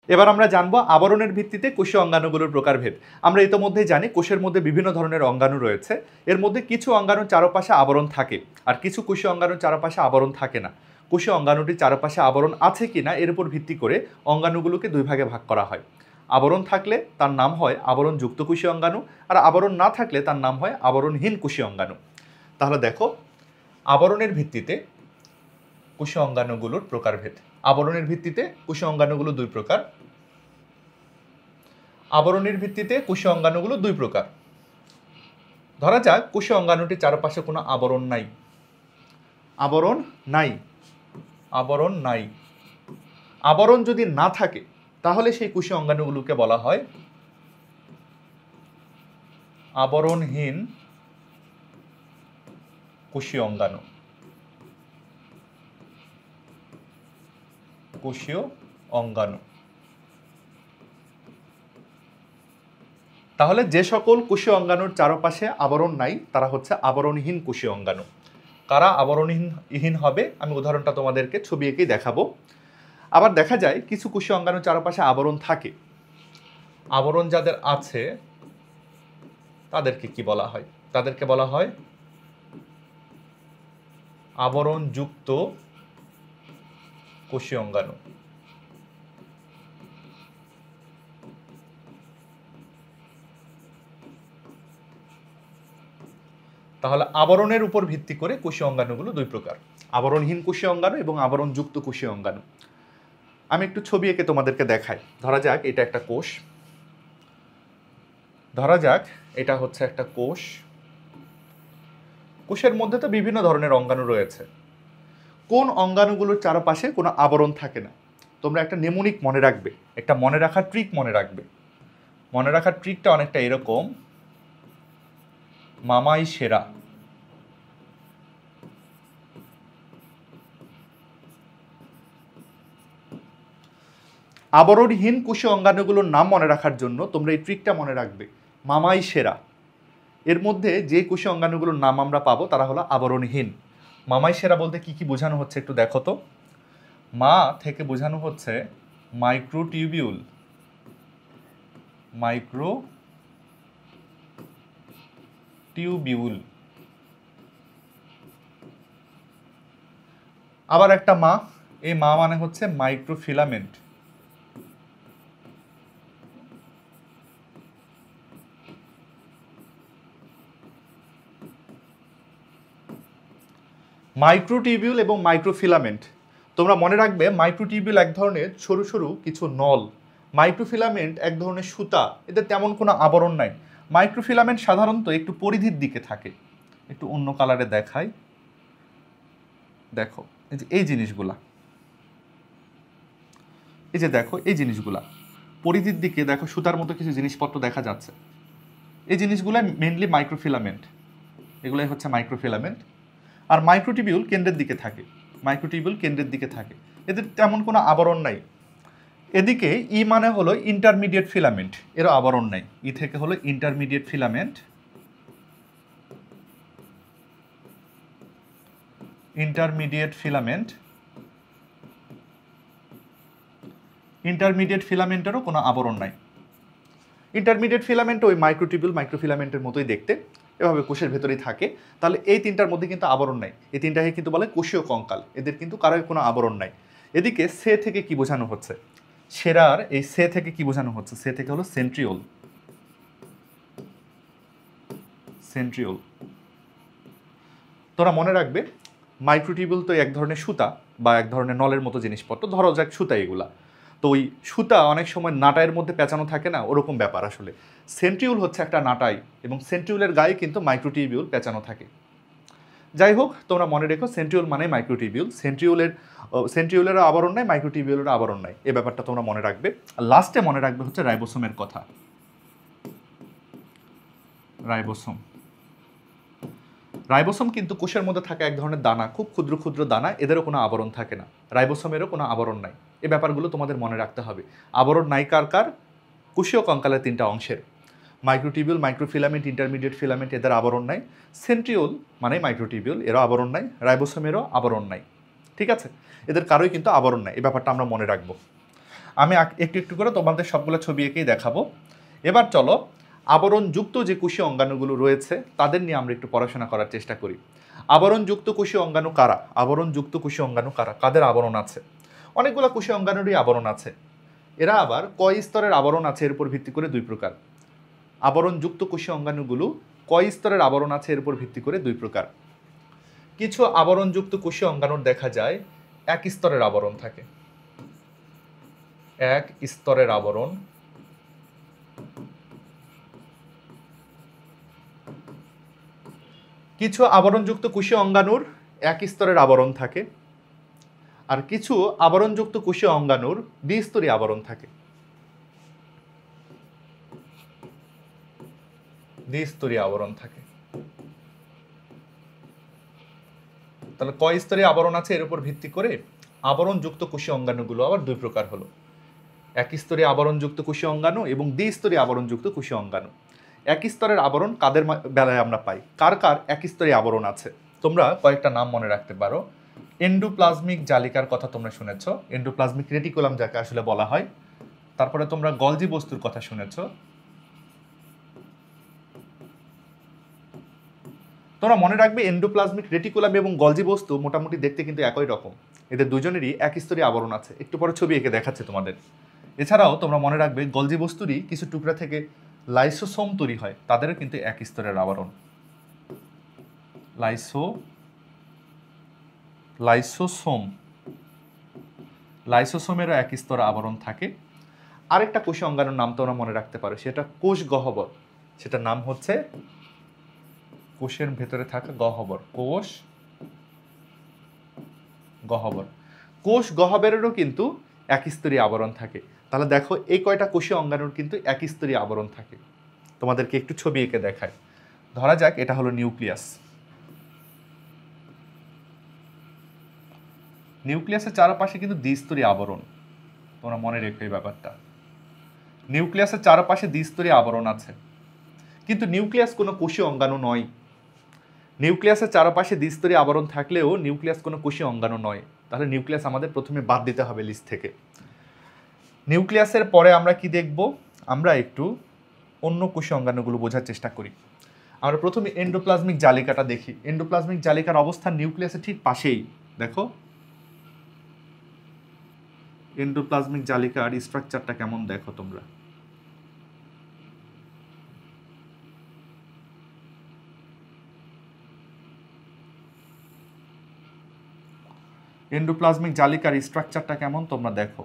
এবার আমরা জানবো আবরণের ভিত্তিতে কোষীয় অঙ্গাণুগুলোর প্রকারভেদ। আমরা ইতোমধ্যেই জানি কোষের মধ্যে বিভিন্ন ধরনের অঙ্গাণু রয়েছে। এর মধ্যে কিছু অঙ্গাণুর চারপাশে আবরণ থাকে, আর কিছু কোষীয় অঙ্গাণুর চারপাশে আবরণ থাকে না। কোষীয় অঙ্গাণুটির চারপাশে আবরণ আছে কিনা এর উপর ভিত্তি করে অঙ্গাণুগুলোকে দুই ভাগে ভাগ করা হয়। আবরণ থাকলে তার নাম হয় আবরণযুক্ত কোষীয় অঙ্গাণু, আর আবরণ না থাকলে তার নাম হয় আবরণহীন কোষীয় অঙ্গাণু। তাহলে দেখো, আবরণের ভিত্তিতে কোষীয় অঙ্গাণুগুলোর প্রকারভেদ। আবরণের ভিত্তিতে কোষীয় অঙ্গাণুগুলো দুই প্রকার। আবরণের ভিত্তিতে কোষীয় অঙ্গাণুগুলো দুই প্রকার। ধরা যাক কোষীয় অঙ্গাণুটির চারপাশে কোনো আবরণ নাই। আবরণ নাই, আবরণ নাই। আবরণ যদি না থাকে তাহলে সেই কোষীয় অঙ্গাণুগুলোকে বলা হয় আবরণহীন কোষীয় অঙ্গাণু। কোষীয় অঙ্গাণু। তাহলে যে সকল কোষীয় অঙ্গাণুর চারপাশে আবরণ নাই তারা হচ্ছে আবরণহীন কোষীয় অঙ্গাণু। কারা আবরণহীন হবে আমি উদাহরণটা তোমাদেরকে ছবি এঁকেই দেখাবো। আবার দেখা যায় কিছু কোষীয় অঙ্গাণুর চারপাশে আবরণ থাকে। আবরণ যাদের আছে তাদেরকে কি বলা হয়? তাদেরকে বলা হয় আবরণযুক্ত কোষীয় অঙ্গাণু। তাহলে আবরণের উপর ভিত্তি করে কোষীয় অঙ্গাণুগুলো দুই প্রকার, আবরণহীন কোষীয় অঙ্গাণু এবং আবরণযুক্ত কোষীয় অঙ্গাণু। আমি একটু ছবি এঁকে তোমাদেরকে দেখাই। ধরা যাক এটা একটা কোষ, ধরা যাক এটা হচ্ছে একটা কোষ। কোষের মধ্যে তো বিভিন্ন ধরনের অঙ্গাণু রয়েছে। কোন অঙ্গাণুগুলোর চারপাশে কোনো আবরণ থাকে না? তোমরা একটা নেমোনিক মনে রাখবে, একটা মনে রাখার ট্রিক মনে রাখবে। মনে রাখার ট্রিকটা অনেকটা এরকম, মামাই সেরা। আবরণহীন কোষীয় অঙ্গাণুগুলোর নাম মনে রাখার জন্য তোমরা এই ট্রিকটা মনে রাখবে, মামাই সেরা। এর মধ্যে যে কোষীয় অঙ্গাণুগুলোর নাম আমরা পাবো তারা হলো আবরণহীন। মামাই সেরা বলতে কি কি বোঝানো হচ্ছে একটু দেখো তো। মা থেকে বোঝানো হচ্ছে মাইক্রোটিউবিউল, মাইক্রোটিউবিউল। আবার একটা মা, এই মা মানে হচ্ছে মাইক্রোফিলামেন্ট। মাইক্রোটিউবিউল এবং মাইক্রোফিলামেন্ট। তোমরা মনে রাখবে মাইক্রোটিউবিউল এক ধরনের সরু সরু কিছু নল, মাইক্রোফিলামেন্ট এক ধরনের সুতা, এদের তেমন কোনো আবরণ নাই। মাইক্রোফিলামেন্ট সাধারণত একটু পরিধির দিকে থাকে। একটু অন্য কালারে দেখাই, দেখো এই যে এই জিনিসগুলা, এই যে দেখো এই জিনিসগুলা পরিধির দিকে দেখো সুতার মতো কিছু জিনিসপত্র দেখা যাচ্ছে। এই জিনিসগুলো মেইনলি মাইক্রোফিলামেন্ট, এগুলাই হচ্ছে মাইক্রোফিলামেন্ট। আর মাইক্রোটিউবিউল কেন্দ্রের দিকে থাকে, মাইক্রোটিউবিউল কেন্দ্রের দিকে থাকে, এদের তেমন কোনো আবরণ নাই। এদিকে ই মানে হলো ইন্টারমিডিয়েট ফিলামেন্ট, এরও আবরণ নাই। ই থেকে হলো intermediate filament, intermediate filament. Intermediate ফিলামেন্টেরও কোনো আবরণ নাই। ইন্টারমিডিয়েট ফিলামেন্ট ওই মাইক্রোটিউবিউল মাইক্রোফিলামেন্টের মতোই দেখতে, এভাবে কোষের ভেতরেই থাকে। তাহলে এই তিনটার মধ্যে কিন্তু আবরণ নাই, এই তিনটাকে কিন্তু বলে কোষীয় কঙ্কাল, এদের কিন্তু কারোর কোনো আবরণ নাই। এদিকে সে থেকে কি বোঝানো হচ্ছে? সেরার এই সে থেকে কি বোঝানো হচ্ছে? সে থেকে হলো সেন্ট্রিওল, সেন্ট্রিওল। তোরা মনে রাখবে মাইক্রোটিউবিউল তো এক ধরনের সুতা বা এক ধরনের নলের মতো জিনিসপত্র, ধরো যাক সুতা এগুলা। তো ওই সুতা অনেক সময় নাটাইয়ের মধ্যে পেঁচানো থাকে না, ওরকম ব্যাপার আসলে। সেন্ট্রিউল হচ্ছে একটা নাটাই এবং সেন্ট্রিউলের গায়ে কিন্তু মাইক্রোটিউবিউল পেঁচানো থাকে। যাই হোক, তোমরা মনে রেখো সেন্ট্রিউল মানে মাইক্রোটিউবিউল, সেন্ট্রিউলেরও আবরণ নাই, মাইক্রোটিউবিউলেরও আবরণ নাই, এই ব্যাপারটা তোমরা মনে রাখবে। আর লাস্টে মনে রাখবে হচ্ছে রাইবোসোমের কথা। রাইবোসোম, রাইবোসোম কিন্তু কোষের মধ্যে থাকা এক ধরনের দানা, খুব ক্ষুদ্র ক্ষুদ্র দানা, এদেরও কোনো আবরণ থাকে না। রাইবোসোমেরও কোনো আবরণ নাই। এই ব্যাপারগুলো তোমাদের মনে রাখতে হবে। আবরণ নাই কার কার? কোষীয় কঙ্কালের তিনটা অংশের, মাইক্রোটিউবিউল, মাইক্রোফিলামেন্ট, ইন্টারমিডিয়েট ফিলামেন্ট, এদের আবরণ নাই। সেন্ট্রিওল মানে মাইক্রোটিউবিউল, এরও আবরণ নাই। রাইবোসোমেরও আবরণ নাই। ঠিক আছে, এদের কারোই কিন্তু আবরণ নাই, এই ব্যাপারটা আমরা মনে রাখবো। আমি একটু একটু করে তোমাদের সবগুলো ছবি এঁকেই দেখাবো। এবার চলো আবরণযুক্ত যে কোষীয় অঙ্গাণুগুলো রয়েছে তাদের নিয়ে আমরা একটু পড়াশোনা করার চেষ্টা করি। আবরণযুক্ত কোষীয় অঙ্গাণু কারা? আবরণযুক্ত কোষীয় অঙ্গাণু কারা? কাদের আবরণ আছে? অনেকগুলো কোষীয় অঙ্গাণুরই আবরণ আছে। এরা আবার কয় স্তরের আবরণ আছে এর উপর ভিত্তি করে দুই প্রকার। আবরণযুক্ত কোষীয় অঙ্গাণুগুলো কয় স্তরের আবরণ আছে এর উপর ভিত্তি করে দুই প্রকার। কিছু আবরণযুক্ত কোষীয় অঙ্গাণুর দেখা যায় এক স্তরের আবরণ থাকে, এক স্তরের আবরণ। কিছু আবরণযুক্ত কোষীয় অঙ্গাণুর এক স্তরের আবরণ থাকে, আর কিছু আবরণযুক্ত কোষীয় অঙ্গাণুর দ্বিস্তরীয় আবরণ থাকে। দ্বিস্তরীয় আবরণ থাকে। তাহলে কয় স্তরীয় আবরণ আছে এর উপর ভিত্তি করে আবরণযুক্ত কোষীয় অঙ্গাণুগুলো আবার দুই প্রকার হলো, এক স্তরীয় আবরণযুক্ত কোষীয় অঙ্গাণু এবং দ্বিস্তরীয় আবরণযুক্ত কোষীয় অঙ্গাণু। এক স্তরের আবরণ কাদের বেলায় আমরা পাই? কার কার এক স্তরীয় আবরণ আছে? তোমরা কয়েকটা নাম মনে রাখতে পারো। এন্ডোপ্লাজমিক জালিকার কথা তোমরা শুনেছ, এন্ডোপ্লাজমিক রেটিকুলাম যাকে আসলে বলা হয়। তারপরে তোমরা গলজি বস্তুর কথা শুনেছ। তোমরা মনে রাখবে এন্ডোপ্লাজমিক রেটিকুলাম এবং গলজি বস্তু মোটামুটি দেখতে কিন্তু একই রকম, এদের দুজনেরই এক স্তরীয় আবরণ আছে। একটু পরে ছবি এঁকে দেখাচ্ছে তোমাদের। এছাড়াও তোমরা মনে রাখবে গলজি বস্তুরই কিছু টুকরা থেকে লাইসোসোম তৈরি হয়, তাদেরও কিন্তু এক স্তরের আবরণ। লাইসোসোমেরও এক স্তর আবরণ থাকে। আরেকটা কোষীয় অঙ্গাণুর নাম তোমরা মনে রাখতে পারো, সেটা কোষ গহ্বর। সেটার নাম হচ্ছে কোষের ভেতরে থাকা গহ্বর, কোষ গহ্বর। কোষ গহ্বরেরও কিন্তু এক স্তরীয় আবরণ থাকে। তাহলে দেখো এই কয়টা কোষীয় অঙ্গাণুর কিন্তু এক স্তরীয় আবরণ থাকে। তোমাদেরকে একটু ছবি এঁকে দেখায়। ধরা যাক এটা হলো নিউক্লিয়াস। নিউক্লিয়াসের চারপাশে কিন্তু দ্বিস্তরীয় আবরণ, তোমরা মনে রেখো এই ব্যাপারটা। নিউক্লিয়াসের চারপাশে দ্বিস্তরীয় আবরণ আছে, কিন্তু নিউক্লিয়াস কোনো কোষীয় অঙ্গাণু নয়। নিউক্লিয়াসের চারপাশে দ্বিস্তরীয় আবরণ থাকলেও নিউক্লিয়াস কোনো কোষীয় অঙ্গাণু নয়। তাহলে নিউক্লিয়াস আমাদের প্রথমে বাদ দিতে হবে লিস্ট থেকে। নিউক্লিয়াসের পরে আমরা কি দেখব? আমরা একটু অন্য কোষীয় অঙ্গাণুগুলো বোঝার চেষ্টা করি। আমরা প্রথমে এন্ডোপ্লাজমিক জালিকাটা দেখি। এন্ডোপ্লাজমিক জালিকার অবস্থান নিউক্লিয়াসের ঠিক পাশেই। দেখো এন্ডোপ্লাজমিক জালিকার স্ট্রাকচারটা কেমন দেখো তোমরা। এন্ডোপ্লাজমিক জালিকার স্ট্রাকচারটা কেমন তোমরা দেখো।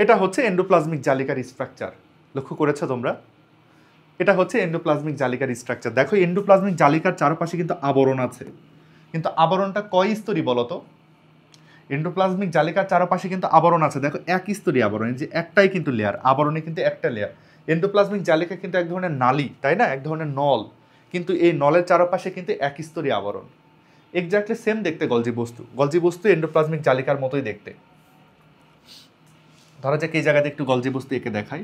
এটা হচ্ছে এন্ডোপ্লাজমিক জালিকার স্ট্রাকচার। লক্ষ্য করেছো তোমরা? এটা হচ্ছে এন্ডোপ্লাজমিক জালিকার স্ট্রাকচার। দেখো এন্ডোপ্লাজমিক জালিকার চারপাশে কিন্তু আবরণ আছে, কিন্তু আবরণটা কয় স্তরী বলো তো? এন্ডোপ্লাজমিক জালিকার চারপাশে কিন্তু আবরণ আছে, দেখো এক স্তরী আবরণ, যে একটাই কিন্তু লেয়ার, আবরণে কিন্তু একটা লেয়ার। এন্ডোপ্লাজমিক জালিকা কিন্তু এক ধরনের নালী, তাই না? এক ধরনের নল, কিন্তু এই নলের চারপাশে কিন্তু এক স্তরী আবরণ। এক্স্যাক্টলি সেম দেখতে গলজি বস্তু। গলজি বস্তু এন্ডোপ্লাজমিক জালিকার মতোই দেখতে। ধরা যাক এই জায়গাতে একটু গলজি বস্তু এঁকে দেখাই।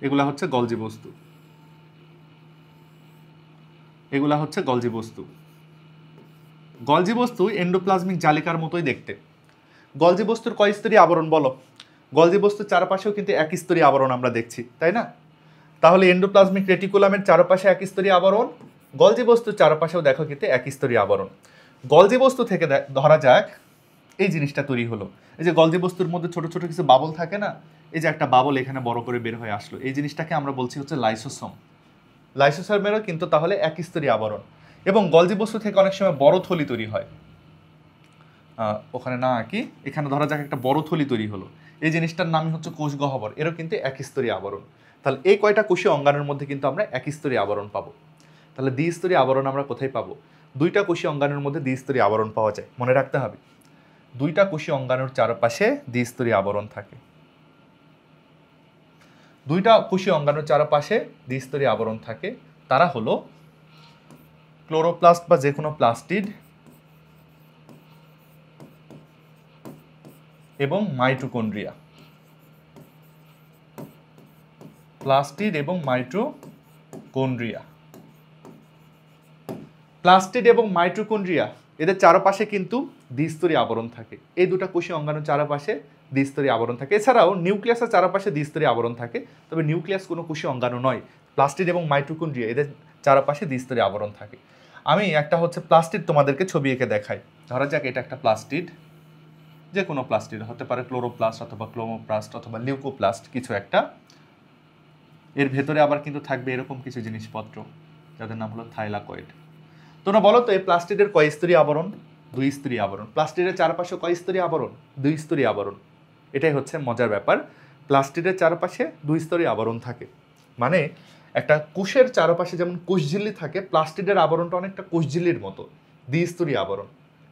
এগুলা হচ্ছে গলজি বস্তু, এগুলা হচ্ছে গলজি বস্তু। গলজি বস্তু এন্ডোপ্লাজমিক জালিকার মতোই দেখতে। গলজি বস্তুর কয় স্তরী আবরণ বলো? গলজি বস্তুর চারপাশেও কিন্তু এক স্তরী আবরণ আমরা দেখছি, তাই না? তাহলে এন্ডোপ্লাজমিক রেটিকুলামের চারপাশে এক স্তরী আবরণ, গলজি বস্তুর চারপাশেও দেখো কিন্তু এক স্তরী আবরণ। গলজি বস্তু থেকে ধরা যাক এই জিনিসটা তৈরি হলো। এই যে গলজি বস্তুর মধ্যে ছোট ছোট কিছু বাবল থাকে না, এই যে একটা বাবল এখানে বড় করে বের হয়ে আসলো, এই জিনিসটাকে আমরা বলছি হচ্ছে লাইসোসোম। লাইসোসোমেরও কিন্তু তাহলে এক স্তরী আবরণ। এবং গলজি বস্তু থেকে অনেক সময় বড় থলি তৈরি হয়। ওখানে না আঁকি, এখানে ধরা যাক একটা বড় থলি তৈরি হলো, এই জিনিসটার নামই হচ্ছে কোষ গহ্বর, এরও কিন্তু এক স্তরী আবরণ। তাহলে এই কয়টা কোষীয় অঙ্গাণুর মধ্যে কিন্তু আমরা এক স্তরী আবরণ পাবো। তাহলে দ্বিস্তরী আবরণ আমরা কোথায় পাবো? দুইটা কোষীয় অঙ্গাণুর মধ্যে দ্বিস্তরী আবরণ পাওয়া যায়, মনে রাখতে হবে। দুইটা কোষীয় অঙ্গাণুর চারপাশে দ্বিস্তরী আবরণ থাকে। দুইটা কোষীয় অঙ্গাণুর চারপাশে দ্বিস্তরী আবরণ থাকে, তারা হলো ক্লোরোপ্লাস্ট বা যে কোনো প্লাস্টিড এবং মাইটোকন্ড্রিয়া। প্লাস্টিড এবং মাইটোকন্ড্রিয়া। প্লাস্টিড এবং মাইটোকন্ড্রিয়া এদের চারপাশে কিন্তু দ্বিস্তরী আবরণ থাকে। এই দুটো কোষীয় অঙ্গাণুর চারপাশে দ্বিস্তরী আবরণ থাকে। এছাড়াও নিউক্লিয়াসের চারপাশে দ্বিস্তরী আবরণ থাকে, তবে নিউক্লিয়াস কোনো কোষীয় অঙ্গাণু নয়। প্লাস্টিড এবং মাইটোকন্ড্রিয়া এদের চারপাশে দ্বিস্তরী আবরণ থাকে। আমি একটা হচ্ছে প্লাস্টিড তোমাদেরকে ছবি এঁকে দেখাই। ধরা যাক এটা একটা প্লাস্টিড, যে কোনো প্লাস্টিড হতে পারে, ক্লোরোপ্লাস্ট অথবা ক্লোমোপ্লাস্ট অথবা লিউকোপ্লাস্ট কিছু একটা। এর ভেতরে আবার কিন্তু থাকবে এরকম কিছু জিনিসপত্র যাদের নাম হলো থাইলাকয়েড। তোমরা বলো তো এই প্লাস্টিডের কয় স্তরী আবরণ? 2 স্তরী আবরণ। প্লাস্টিডের চারপাশে কয় স্তরী আবরণ? 2 স্তরী আবরণ। এটাই হচ্ছে মজার ব্যাপার, প্লাস্টিডের চারপাশে 2 স্তরী আবরণ থাকে। মানে একটা কোষের চারপাশে যেমন কোষঝিল্লি থাকে, প্লাস্টিডের আবরণটা অনেকটা কোষঝিল্লির মতো, দ্বিস্তরী আবরণ।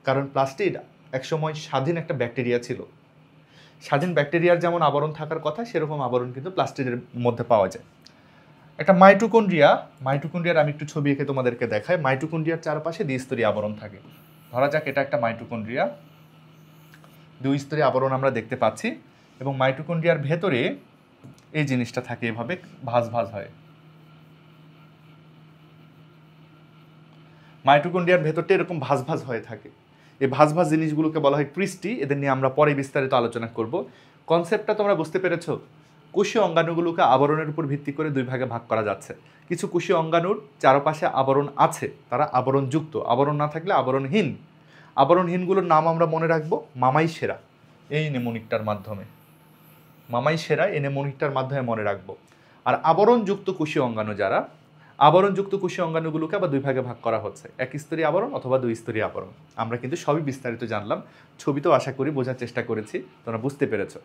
কারণ প্লাস্টিড একসময় স্বাধীন একটা ব্যাকটেরিয়া ছিল। স্বাধীন ব্যাকটেরিয়ার যেমন আবরণ থাকার কথা, সেরকম আবরণ কিন্তু প্লাস্টিডের মধ্যে পাওয়া যায়। একটা মাইটোকন্ড্রিয়ার আমি একটু ছবি এঁকে তোমাদেরকে দেখাই। মাইটোকন্ড্রিয়ার চারপাশে দ্বিস্তরী আবরণ থাকে। ধরা যাক এটা একটা মাইটোকন্ড্রিয়া, 2 স্তরী আবরণ আমরা দেখতে পাচ্ছি। এবং মাইটোকন্ড্রিয়ার ভেতরে এই জিনিসটা থাকে, এভাবে ভাঁজ ভাঁজ হয়। মাইটোকন্ড্রিয়ার ভেতরটা এরকম ভাঁজ ভাঁজ হয়ে থাকে। এই ভাঁজ ভাঁজ জিনিসগুলোকে বলা হয় ক্রিস্টি। এদের নিয়ে আমরা পরে বিস্তারিত আলোচনা করব। কনসেপ্টটা তোমরা বুঝতে পেরেছো? কোষীয় অঙ্গাণুগুলোকে আবরণের উপর ভিত্তি করে 2 ভাগে ভাগ করা যাচ্ছে। কিছু কোষীয় অঙ্গাণুর চারপাশে আবরণ আছে, তারা আবরণযুক্ত। আবরণ না থাকলে আবরণহীন। আবরণহীনগুলোর নাম আমরা মনে রাখবো মামাই সেরা, এই নেমোনিকটার মাধ্যমে। মামাই সেরা এই নেমোনিকটার মাধ্যমে মনে রাখবো। আর আবরণযুক্ত কোষীয় অঙ্গাণু যারা, আবরণযুক্ত কোষীয় অঙ্গাণুগুলোকে আবার 2 ভাগে ভাগ করা হচ্ছে, 1 স্তরী আবরণ অথবা 2 স্তরী আবরণ। আমরা কিন্তু সবই বিস্তারিত জানলাম, ছবিতেও আশা করি বোঝার চেষ্টা করেছি, তোমরা বুঝতে পেরেছো।